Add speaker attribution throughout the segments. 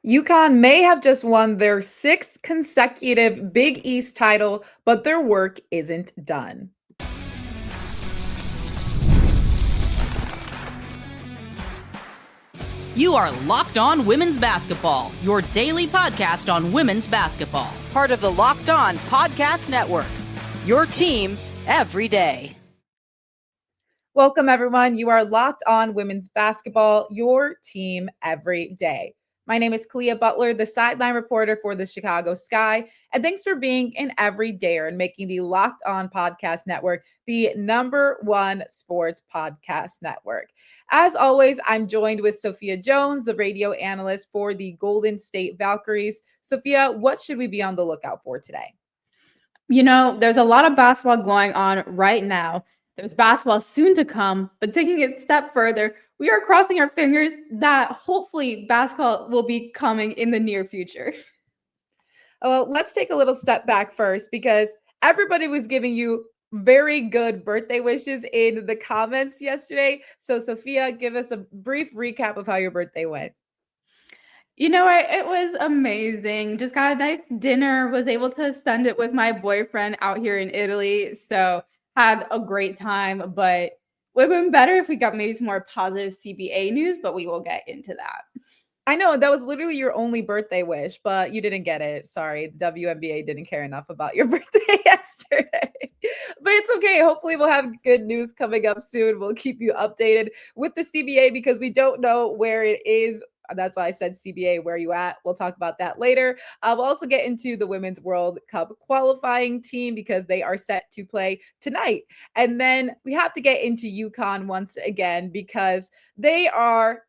Speaker 1: UConn may have just won their sixth consecutive Big East title, but their work isn't done.
Speaker 2: You are Locked On Women's Basketball, your daily podcast on women's basketball. Part of the Locked On Podcast Network, your team every day.
Speaker 1: Welcome, everyone. You are Locked On Women's Basketball, your team every day. My name is Kalia Butler, the sideline reporter for the Chicago Sky, and thanks for being an everydayer and making the Locked On Podcast Network the #1 sports podcast network. As always, I'm joined with Sophia Jones, the radio analyst for the Golden State Valkyries. Sophia, what should we be on the lookout for today?
Speaker 3: You know, there's a lot of basketball going on right now. There's basketball soon to come, but taking it a step further, we are crossing our fingers that hopefully basketball will be coming in the near future.
Speaker 1: Well, let's take a little step back first because everybody was giving you very good birthday wishes in the comments yesterday. So, Sophia, give us a brief recap of how your birthday went.
Speaker 3: You know what? It was amazing. Just got a nice dinner, was able to spend it with my boyfriend out here in Italy. So had a great time, but would have been better if we got maybe some more positive CBA news, but we will get into that.
Speaker 1: I know that was literally your only birthday wish, but you didn't get it. Sorry, the WNBA didn't care enough about your birthday yesterday. But it's okay. Hopefully we'll have good news coming up soon. We'll keep you updated with the CBA because we don't know where it is. That's why I said CBA, where you at? We'll talk about that later. We'll also get into the Women's World Cup qualifying team because they are set to play tonight. And then we have to get into UConn once again because they are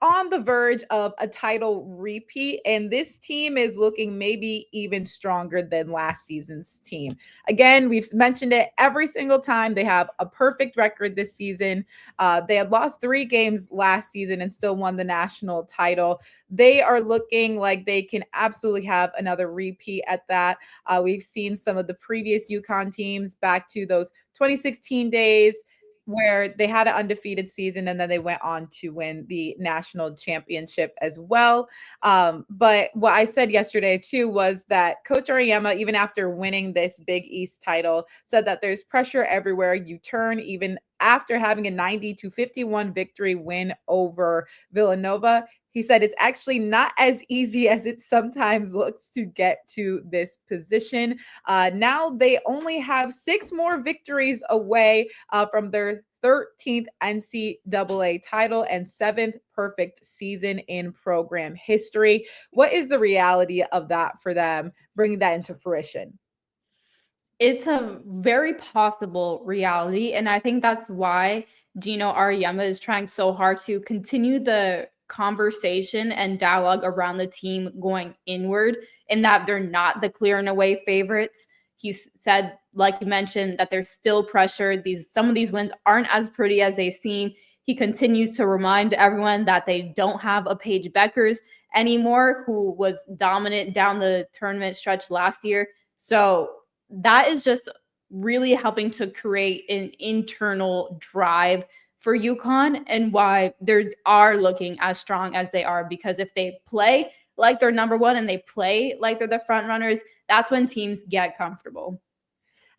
Speaker 1: on the verge of a title repeat, and this team is looking maybe even stronger than last season's team. Again, we've mentioned it every single time. They have a perfect record this season. They had lost 3 games last season and still won the national title. They are looking like they can absolutely have another repeat at that. We've seen some of the previous UConn teams back to those 2016 days where they had an undefeated season and then they went on to win the national championship as well. But what I said yesterday too was that Coach Auriemma, even after winning this Big East title, said that there's pressure everywhere you turn, even after having a 90-51 victory win over Villanova. He said it's actually not as easy as it sometimes looks to get to this position. Now they only have 6 more victories away from their 13th NCAA title and 7th perfect season in program history. What is the reality of that for them, bringing that into fruition?
Speaker 3: It's a very possible reality, and I think that's why Gino Auriemma is trying so hard to continue the conversation and dialogue around the team going inward, and that they're not the clear and away favorites. He said, like you mentioned, that there's still pressure. Some of these wins aren't as pretty as they seem. He continues to remind everyone that they don't have a Paige Bueckers anymore, who was dominant down the tournament stretch last year. So that is just really helping to create an internal drive for UConn and why they are looking as strong as they are. Because if they play like they're #1 and they play like they're the front runners, that's when teams get comfortable.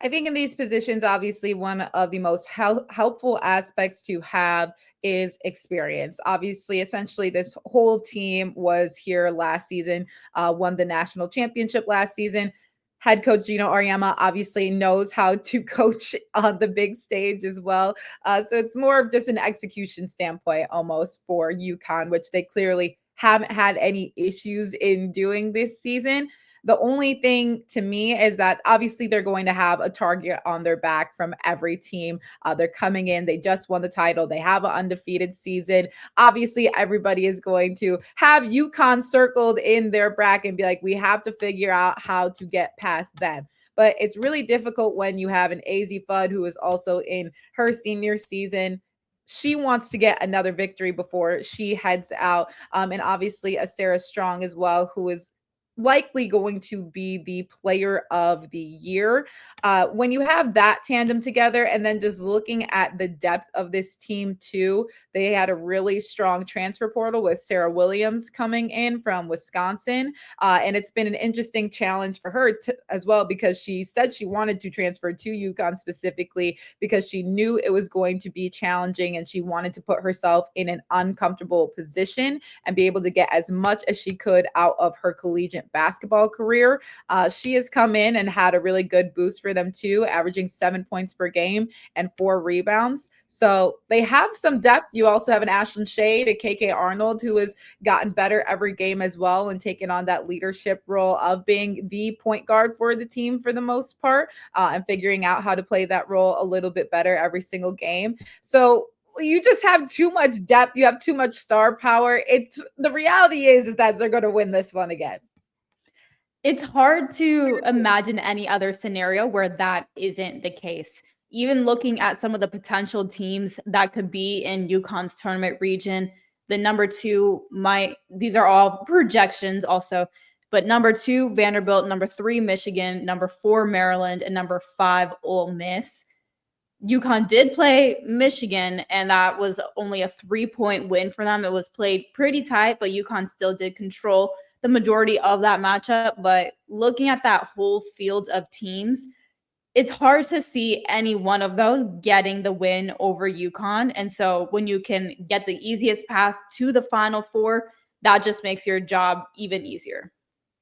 Speaker 1: I think in these positions, obviously, one of the most helpful aspects to have is experience. Obviously, essentially, this whole team was here last season, won the national championship last season. Head coach Gino Auriemma obviously knows how to coach on the big stage as well. So it's more of just an execution standpoint almost for UConn, which they clearly haven't had any issues in doing this season. The only thing to me is that obviously they're going to have a target on their back from every team. They're coming in. They just won the title. They have an undefeated season. Obviously, everybody is going to have UConn circled in their bracket and be like, we have to figure out how to get past them. But it's really difficult when you have an Azzi Fudd who is also in her senior season. She wants to get another victory before she heads out. And obviously a Sarah Strong as well, who is likely going to be the player of the year. When you have that tandem together, and then just looking at the depth of this team too, they had a really strong transfer portal with Sarah Williams coming in from Wisconsin. And it's been an interesting challenge for her as well, because she said she wanted to transfer to UConn specifically because she knew it was going to be challenging, and she wanted to put herself in an uncomfortable position and be able to get as much as she could out of her collegiate basketball career. She has come in and had a really good boost for them too, averaging 7 points per game and 4 rebounds. So they have some depth. You also have an Ashlyn Shade, a KK Arnold, who has gotten better every game as well and taken on that leadership role of being the point guard for the team for the most part, and figuring out how to play that role a little bit better every single game. So you just have too much depth. You have too much star power. The reality is that they're going to win this one again.
Speaker 3: It's hard to imagine any other scenario where that isn't the case. Even looking at some of the potential teams that could be in UConn's tournament region, the number 2 these are all projections also, but number 2, Vanderbilt, number 3, Michigan, number 4, Maryland, and number 5, Ole Miss. UConn did play Michigan, and that was only a 3-point win for them. It was played pretty tight, but UConn still did control the majority of that matchup. But looking at that whole field of teams, it's hard to see any one of those getting the win over UConn. And so when you can get the easiest path to the Final Four, that just makes your job even easier.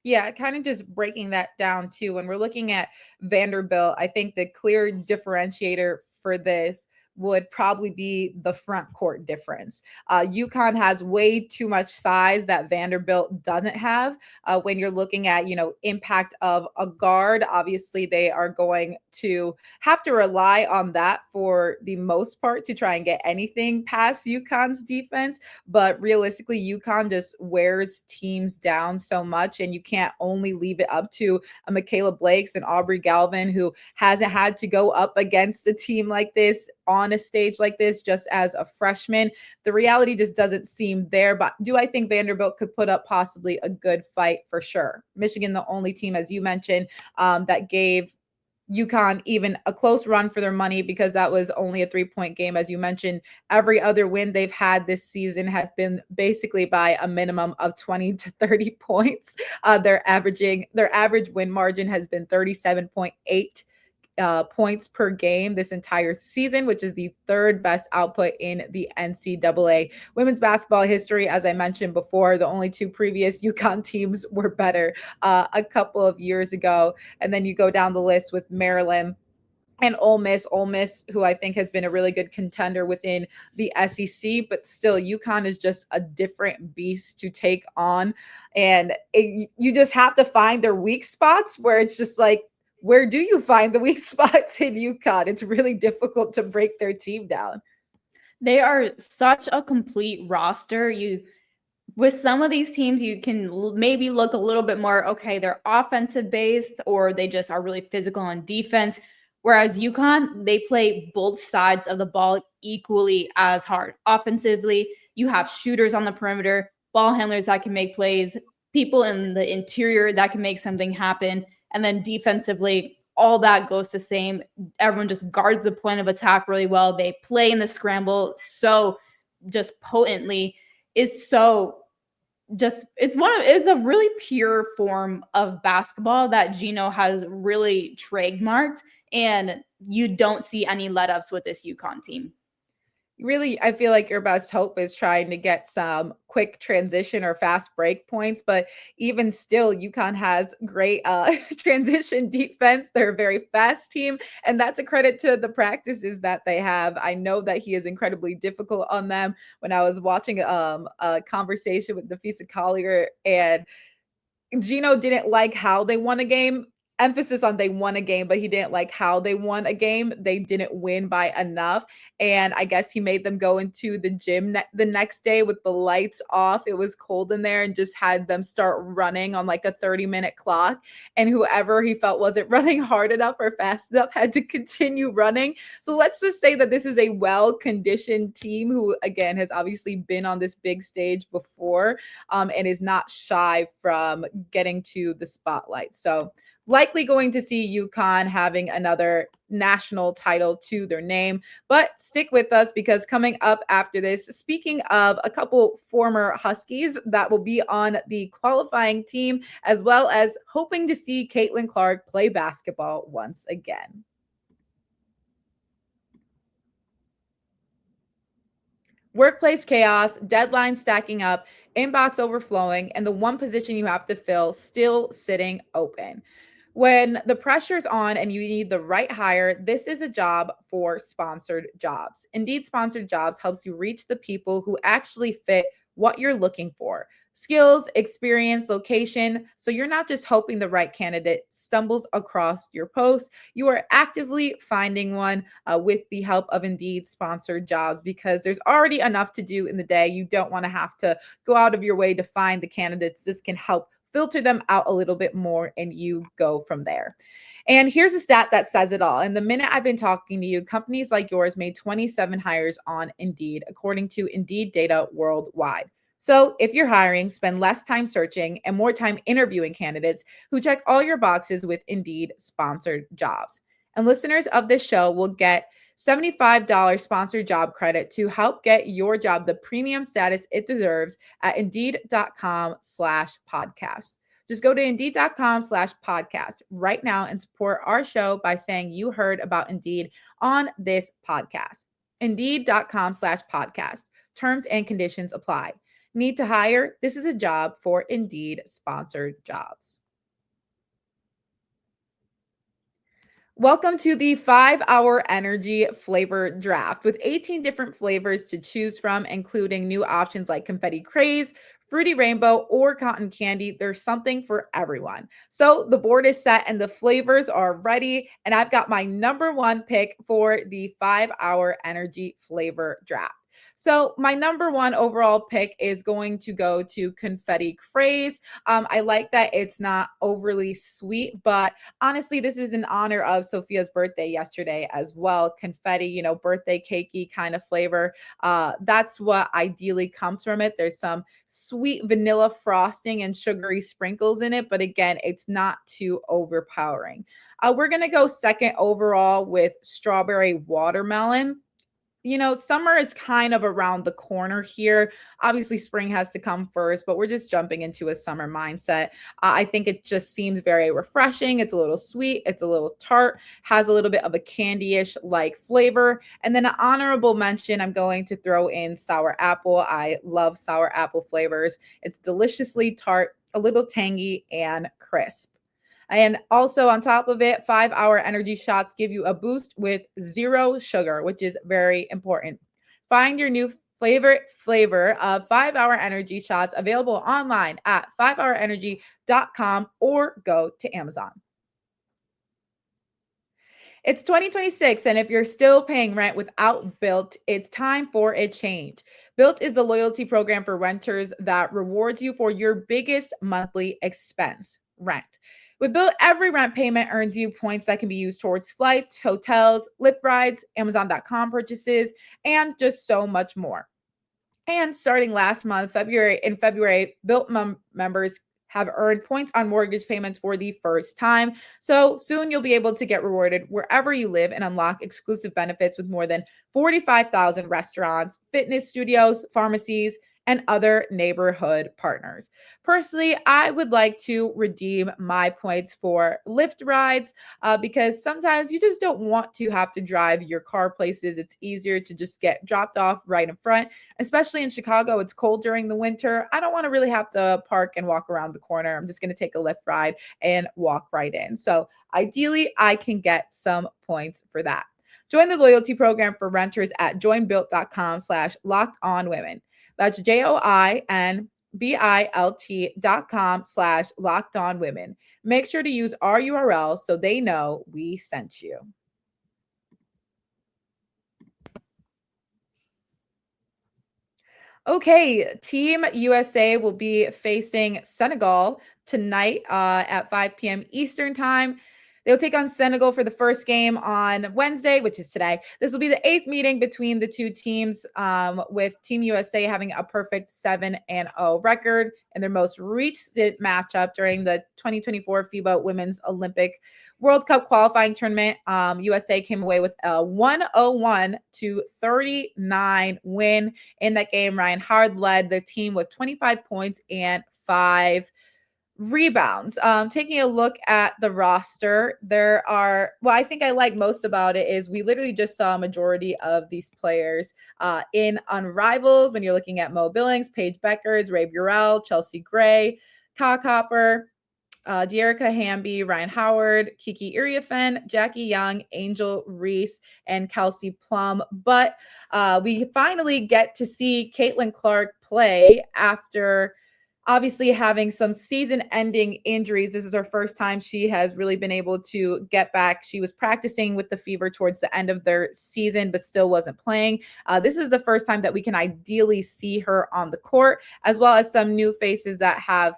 Speaker 1: Yeah, kind of just breaking that down too. When we're looking at Vanderbilt, I think the clear differentiator for this would probably be the front court difference. UConn has way too much size that Vanderbilt doesn't have. When you're looking at, impact of a guard, obviously they are going to have to rely on that for the most part to try and get anything past UConn's defense. But realistically, UConn just wears teams down so much, and you can't only leave it up to a Michaela Blakes and Aubrey Galvin, who hasn't had to go up against a team like this on a stage like this just as a freshman. The reality just doesn't seem there. But do I think Vanderbilt could put up possibly a good fight? For sure. Michigan, the only team, as you mentioned, that gave UConn even a close run for their money, because that was only a 3-point game. As you mentioned, every other win they've had this season has been basically by a minimum of 20 to 30 points. Their average win margin has been 37.8 points per game this entire season, which is the 3rd best output in the NCAA women's basketball history. As I mentioned before, the only 2 previous UConn teams were better a couple of years ago. And then you go down the list with Maryland and Ole Miss, who I think has been a really good contender within the SEC, but still UConn is just a different beast to take on. And you just have to find their weak spots, where it's just like, where do you find the weak spots in UConn? It's really difficult to break their team down.
Speaker 3: They are such a complete roster. With some of these teams, you can maybe look a little bit more, okay, they're offensive based, or they just are really physical on defense. Whereas UConn, they play both sides of the ball equally as hard. Offensively, you have shooters on the perimeter, ball handlers that can make plays, people in the interior that can make something happen. And then defensively, all that goes the same. Everyone just guards the point of attack really well. They play in the scramble so just potently. It's a really pure form of basketball that Gino has really trademarked, and you don't see any let-ups with this UConn team.
Speaker 1: Really, I feel like your best hope is trying to get some quick transition or fast break points. But even still, UConn has great transition defense. They're a very fast team, and that's a credit to the practices that they have. I know that he is incredibly difficult on them. When I was watching a conversation with Nafisa Collier, and Gino didn't like how they won a game emphasis on they won a game, but he didn't like how they won a game. They didn't win by enough. And I guess he made them go into the gym the next day with the lights off. It was cold in there and just had them start running on like a 30-minute clock. And whoever he felt wasn't running hard enough or fast enough had to continue running. So let's just say that this is a well-conditioned team who, again, has obviously been on this big stage before and is not shy from getting to the spotlight. So likely going to see UConn having another national title to their name, but stick with us because coming up after this, speaking of a couple former Huskies that will be on the qualifying team, as well as hoping to see Caitlin Clark play basketball once again. Workplace chaos, deadlines stacking up, inbox overflowing, and the one position you have to fill still sitting open. When the pressure's on and you need the right hire, this is a job for sponsored jobs. Indeed, sponsored jobs helps you reach the people who actually fit what you're looking for. Skills, experience, location. So you're not just hoping the right candidate stumbles across your post. You are actively finding one with the help of Indeed sponsored jobs because there's already enough to do in the day. You don't want to have to go out of your way to find the candidates. This can help filter them out a little bit more and you go from there. And here's a stat that says it all. In the minute I've been talking to you, companies like yours made 27 hires on Indeed, according to Indeed data worldwide. So if you're hiring, spend less time searching and more time interviewing candidates who check all your boxes with Indeed sponsored jobs. And listeners of this show will get $75 sponsored job credit to help get your job the premium status it deserves at Indeed.com/podcast. Just go to Indeed.com/podcast right now and support our show by saying you heard about Indeed on this podcast. Indeed.com/podcast. Terms and conditions apply. Need to hire? This is a job for Indeed sponsored jobs. Welcome to the 5-hour energy flavor draft with 18 different flavors to choose from, including new options like confetti craze, fruity rainbow, or cotton candy. There's something for everyone. So the board is set and the flavors are ready. And I've got my number one pick for the 5-hour energy flavor draft. So my number one overall pick is going to go to confetti craze. I like that it's not overly sweet, but honestly, this is in honor of Sophia's birthday yesterday as well. Confetti, birthday cakey kind of flavor. That's what ideally comes from it. There's some sweet vanilla frosting and sugary sprinkles in it, but again, it's not too overpowering. We're going to go second overall with strawberry watermelon. Summer is kind of around the corner here. Obviously, spring has to come first, but we're just jumping into a summer mindset. I think it just seems very refreshing. It's a little sweet. It's a little tart, has a little bit of a candy-ish like flavor. And then an honorable mention, I'm going to throw in sour apple. I love sour apple flavors. It's deliciously tart, a little tangy, and crisp. And also on top of it, 5-hour energy shots give you a boost with 0 sugar, which is very important. Find your new favorite flavor of 5-hour energy shots available online at 5hourenergy.com or go to Amazon. It's 2026, and if you're still paying rent without Built, it's time for a change. Built is the loyalty program for renters that rewards you for your biggest monthly expense, rent. With Built, every rent payment earns you points that can be used towards flights, hotels, Lyft rides, Amazon.com purchases, and just so much more. And starting last month, February, Built members have earned points on mortgage payments for the first time. So soon you'll be able to get rewarded wherever you live and unlock exclusive benefits with more than 45,000 restaurants, fitness studios, pharmacies, and other neighborhood partners. Personally, I would like to redeem my points for Lyft rides because sometimes you just don't want to have to drive your car places. It's easier to just get dropped off right in front, especially in Chicago. It's cold during the winter. I don't want to really have to park and walk around the corner. I'm just going to take a Lyft ride and walk right in. So ideally, I can get some points for that. Join the loyalty program for renters at joinbuilt.com/lockedonwomen. That's JOINBUILT.com/lockedonwomen BILT.com/LockedOnWomen. Make sure to use our URL so they know we sent you. Okay, Team USA will be facing Senegal tonight at 5 p.m. Eastern time. They'll take on Senegal for the first game on Wednesday, which is today. This will be the 8th meeting between the two teams, with Team USA having a perfect 7-0 record in their most recent matchup during the 2024 FIBA Women's Olympic World Cup qualifying tournament. USA came away with a 101-39 win in that game. Ryan Howard led the team with 25 points and 5 rebounds. Taking a look at the roster, I think I like most about it is we literally just saw a majority of these players in Unrivaled. When you're looking at Mo Billings, Paige Bueckers, Ray Burrell, Chelsea Gray, Ka Copper, Dearica Hamby, Ryan Howard, Kiki Iriafen, Jackie Young, Angel Reese, and Kelsey Plum. But we finally get to see Caitlin Clark play after obviously having some season-ending injuries. This is her first time she has really been able to get back. She was practicing with the Fever towards the end of their season, but still wasn't playing. This is the first time that we can ideally see her on the court, as well as some new faces that have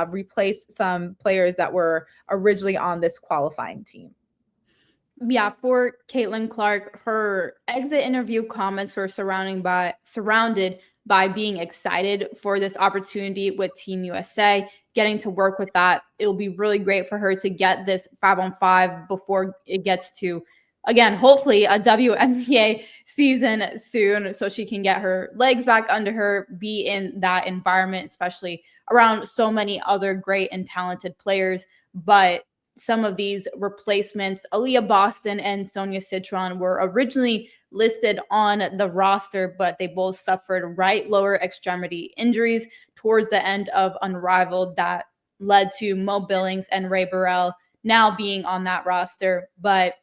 Speaker 1: replaced some players that were originally on this qualifying team.
Speaker 3: Yeah, for Caitlin Clark, her exit interview comments were surrounded by being excited for this opportunity with Team USA, getting to work with that. It'll be really great for her to get this 5-on-5 before it gets to, again, hopefully a WNBA season soon, so she can get her legs back under her, be in that environment, especially around so many other great and talented players. But some of these replacements, Aaliyah Boston and Sonia Citron, were originally listed on the roster, but they both suffered right lower extremity injuries towards the end of Unrivaled that led to Mo Billings and Ray Burrell now being on that roster. But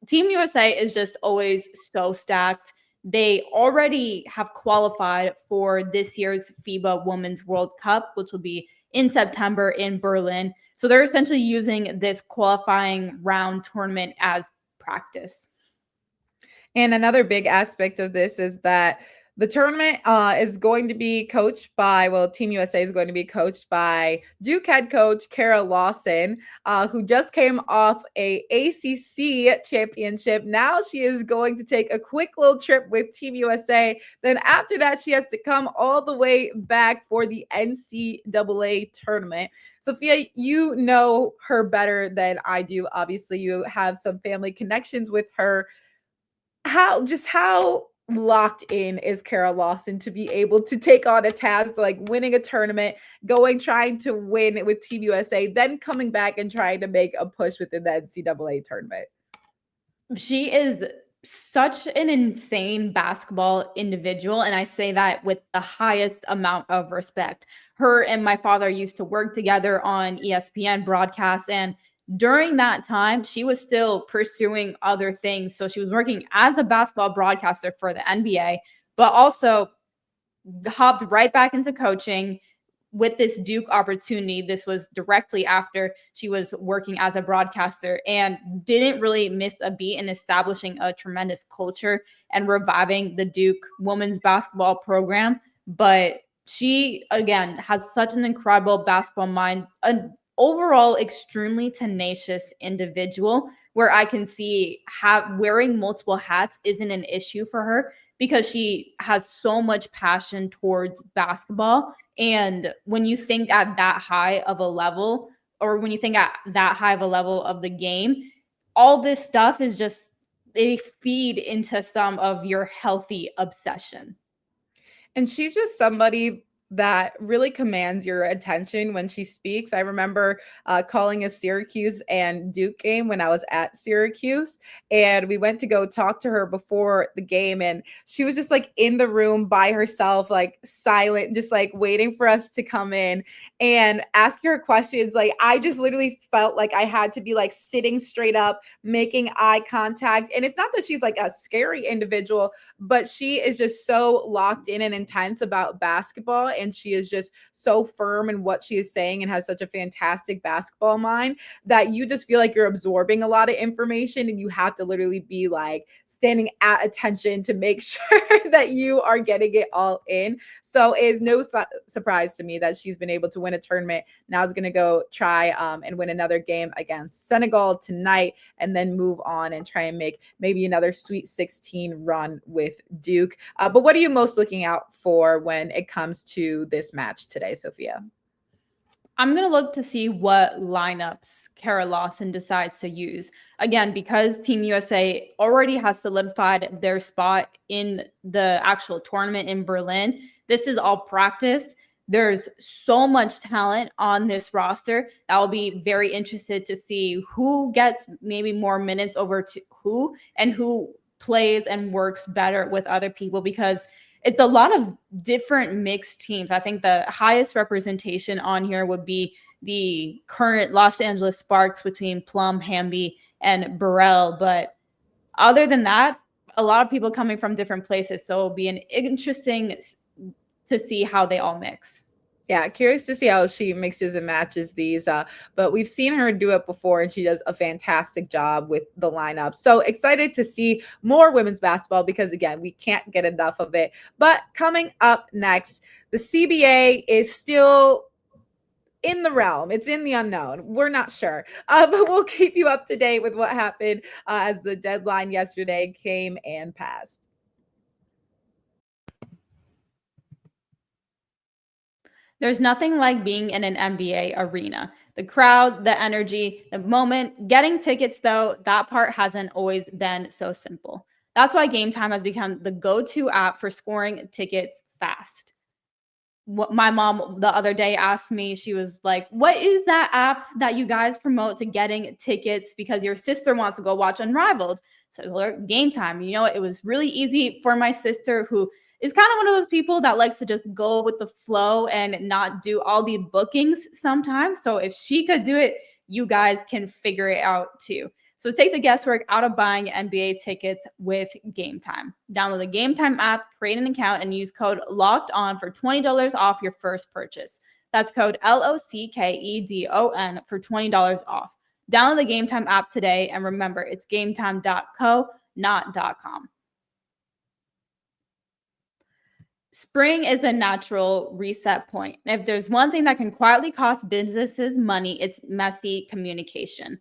Speaker 3: Team USA is just always so stacked. They already have qualified for this year's FIBA Women's World Cup, which will be in September in Berlin. So they're essentially using this qualifying round tournament as practice.
Speaker 1: And another big aspect of this is that the tournament is going to be coached by, Team USA is going to be coached by Duke head coach Kara Lawson, who just came off a ACC championship. Now she is going to take a quick little trip with Team USA. Then after that, she has to come all the way back for the NCAA tournament. Sophia, you know her better than I do. Obviously, you have some family connections with her. How locked in is Kara Lawson to be able to take on a task like winning a tournament, trying to win with Team USA, then coming back and trying to make a push within the NCAA tournament?
Speaker 3: She is such an insane basketball individual, and I say that with the highest amount of respect. Her and my father used to work together on ESPN broadcasts, and during that time, she was still pursuing other things. So she was working as a basketball broadcaster for the NBA, but also hopped right back into coaching with this Duke opportunity. This was directly after she was working as a broadcaster, and didn't really miss a beat in establishing a tremendous culture and reviving the Duke women's basketball program. But she, again, has such an incredible basketball mind, overall extremely tenacious individual, where I can see wearing multiple hats isn't an issue for her because she has so much passion towards basketball. And when you think at that high of a level, or when you think at that high of a level of the game, all this stuff is just, they feed into some of your healthy obsession.
Speaker 1: And she's just somebody that really commands your attention when she speaks. I remember calling a Syracuse and Duke game when I was at Syracuse, and we went to go talk to her before the game, and she was just like in the room by herself, like silent, just like waiting for us to come in and ask her questions. Like I just literally felt like I had to be like sitting straight up, making eye contact. And it's not that she's like a scary individual, but she is just so locked in and intense about basketball. and she is just so firm in what she is saying and has such a fantastic basketball mind that you just feel like you're absorbing a lot of information, and you have to literally be like standing at attention to make sure that you are getting it all in. So it is no surprise to me that she's been able to win a tournament. Now is going to go try and win another game against Senegal tonight, and then move on and try and make maybe another Sweet 16 run with Duke. But what are you most looking out for when it comes to this match today, Sophia?
Speaker 3: I'm going to look to see what lineups Kara Lawson decides to use. Again, because Team USA already has solidified their spot in the actual tournament in Berlin, this is all practice. There's so much talent on this roster that I'll be very interested to see who gets maybe more minutes over to who, and who plays and works better with other people, because it's a lot of different mixed teams. I think the highest representation on here would be the current Los Angeles Sparks between Plum, Hamby, and Burrell. But other than that, a lot of people coming from different places. So it'll be an interesting to see how they all mix.
Speaker 1: Yeah, curious to see how she mixes and matches these. But we've seen her do it before, and she does a fantastic job with the lineup. So excited to see more women's basketball, because, again, we can't get enough of it. But coming up next, the CBA is still in the realm. It's in the unknown. We're not sure. But we'll keep you up to date with what happened as the deadline yesterday came and passed.
Speaker 3: There's nothing like being in an NBA arena. The crowd, the energy, the moment. Getting tickets, though, that part hasn't always been so simple. That's why Game Time has become the go-to app for scoring tickets fast. My mom the other day asked me, she was like, what is that app that you guys promote to getting tickets because your sister wants to go watch Unrivaled? So I told her, Game Time. You know, it was really easy for my sister, who is kind of one of those people that likes to just go with the flow and not do all the bookings sometimes. So if she could do it, you guys can figure it out too. So take the guesswork out of buying NBA tickets with Game Time. Download the Game Time app, create an account, and use code LOCKEDON for $20 off your first purchase. That's code LOCKEDON for $20 off. Download the Game Time app today, and remember, it's gametime.co, not .com. Spring is a natural reset point. If there's one thing that can quietly cost businesses money, it's messy communication.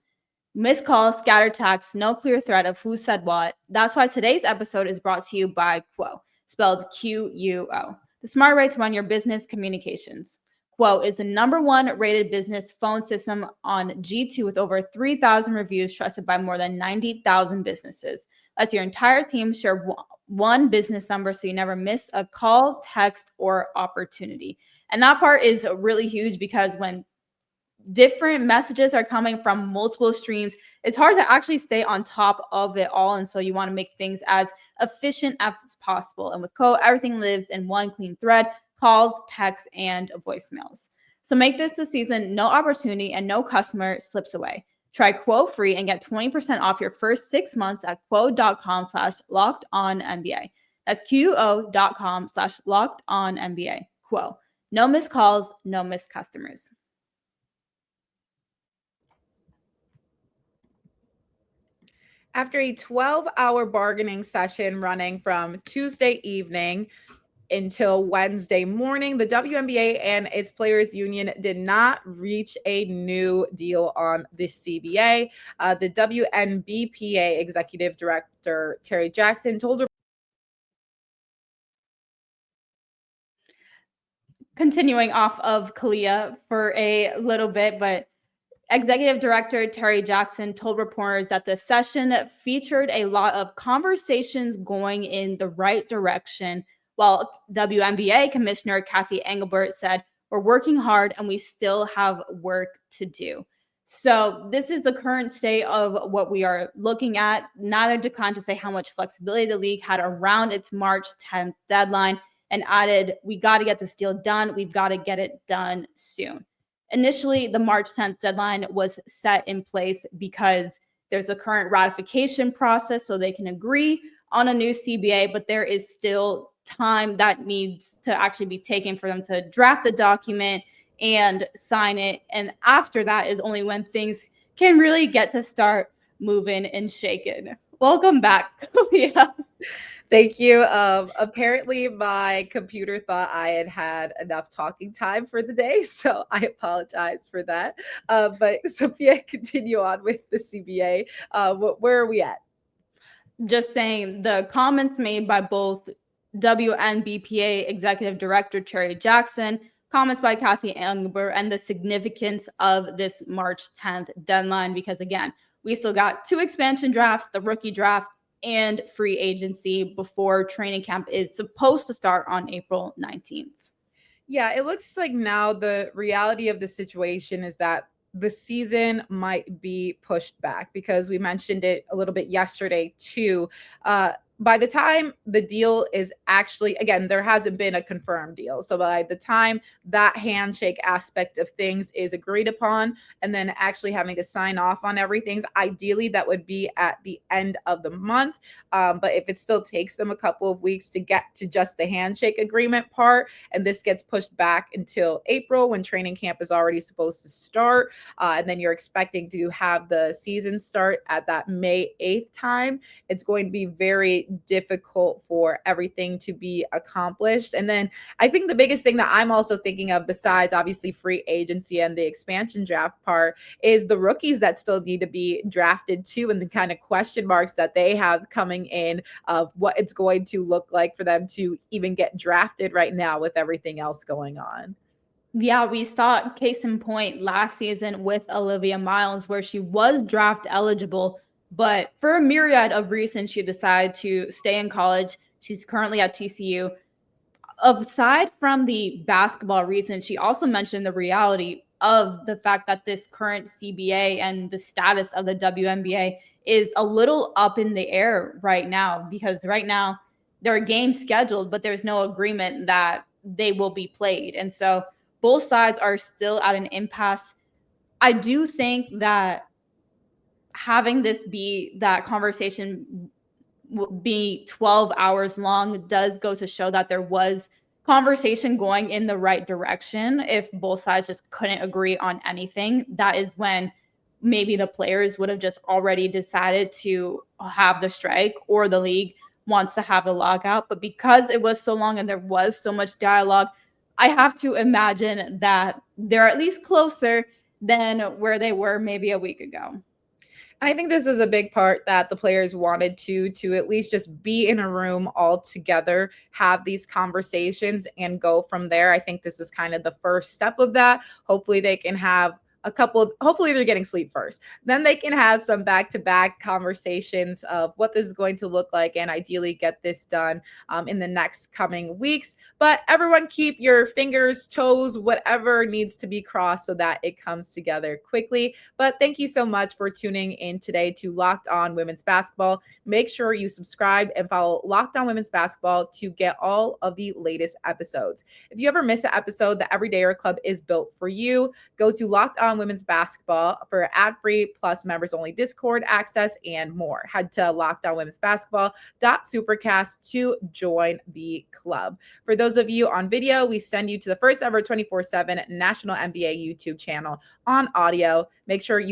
Speaker 3: Missed calls, scattered texts, no clear thread of who said what. That's why today's episode is brought to you by Quo, spelled Quo, the smart way to run your business communications. Quo is the #1 rated business phone system on G2 with over 3,000 reviews, trusted by more than 90,000 businesses. Lets your entire team share one business number so you never miss a call, text, or opportunity. And that part is really huge, because when different messages are coming from multiple streams, it's hard to actually stay on top of it all. And so you want to make things as efficient as possible. And with Quo, everything lives in one clean thread: calls, texts, and voicemails. So make this the season no opportunity and no customer slips away. Try Quo free and get 20% off your first 6 months at quo.com/lockedonnba. That's quo.com/lockedonnba. Quo. No missed calls, no missed customers.
Speaker 1: After a 12-hour bargaining session running from Tuesday evening until Wednesday morning, the WNBA and its players union did not reach a new deal on the CBA. The WNBPA executive director, Terry Jackson, told her.
Speaker 3: Continuing off of Kalia for a little bit, but Executive Director Terry Jackson told reporters that the session featured a lot of conversations going in the right direction, while WNBA Commissioner Kathy Engelbert said, "We're working hard and we still have work to do." So this is the current state of what we are looking at. Neither declined to say how much flexibility the league had around its March 10th deadline, and added, "We got to get this deal done. We've got to get it done soon." Initially, the March 10th deadline was set in place because there's a current ratification process so they can agree on a new CBA, but there is still time that needs to actually be taken for them to draft the document and sign it. And after that is only when things can really get to start moving and shaking. Welcome back, Kalia.
Speaker 1: Thank you. Apparently my computer thought I had enough talking time for the day, so I apologize for that. But Sophia, continue on with the CBA. Where are we at?
Speaker 3: Just saying, the comments made by both WNBPA Executive Director Terry Jackson, comments by Kathy Angber, and the significance of this March 10th deadline, because again, we still got 2 expansion drafts, the rookie draft and free agency before training camp is supposed to start on April 19th.
Speaker 1: Yeah, it looks like now the reality of the situation is that the season might be pushed back, because we mentioned it a little bit yesterday too. By the time the deal is actually, again, there hasn't been a confirmed deal. So by the time that handshake aspect of things is agreed upon and then actually having to sign off on everything, ideally that would be at the end of the month. But if it still takes them a couple of weeks to get to just the handshake agreement part, and this gets pushed back until April when training camp is already supposed to start, and then you're expecting to have the season start at that May 8th time, it's going to be very difficult for everything to be accomplished. And then I think the biggest thing that I'm also thinking of, besides obviously free agency and the expansion draft part, is the rookies that still need to be drafted too, and the kind of question marks that they have coming in of what it's going to look like for them to even get drafted right now with everything else going on.
Speaker 3: Yeah, we saw case in point last season with Olivia Miles, where she was draft eligible, but for a myriad of reasons, she decided to stay in college. She's currently at TCU. Aside from the basketball reason, she also mentioned the reality of the fact that this current CBA and the status of the WNBA is a little up in the air right now, because right now there are games scheduled, but there's no agreement that they will be played. And so both sides are still at an impasse. I do think that having this be that conversation be 12 hours long does go to show that there was conversation going in the right direction. If both sides just couldn't agree on anything, that is when maybe the players would have just already decided to have the strike, or the league wants to have the lockout. But because it was so long and there was so much dialogue, I have to imagine that they're at least closer than where they were maybe a week ago.
Speaker 1: I think this was a big part that the players wanted to at least just be in a room all together, have these conversations, and go from there. I think this was kind of the first step of that. Hopefully they can have hopefully they're getting sleep first. Then they can have some back-to-back conversations of what this is going to look like, and ideally get this done in the next coming weeks. But everyone keep your fingers, toes, whatever needs to be crossed so that it comes together quickly. But thank you so much for tuning in today to Locked On Women's Basketball. Make sure you subscribe and follow Locked On Women's Basketball to get all of the latest episodes. If you ever miss an episode, the Everydayer Club is built for you. Go to Locked On Women's Basketball for ad-free plus members only Discord access and more. Head to lockedonwomen'sbasketball.supercast to join the club. For those of you on video, we send you to the first ever 24/7 National NBA YouTube channel on audio. Make sure you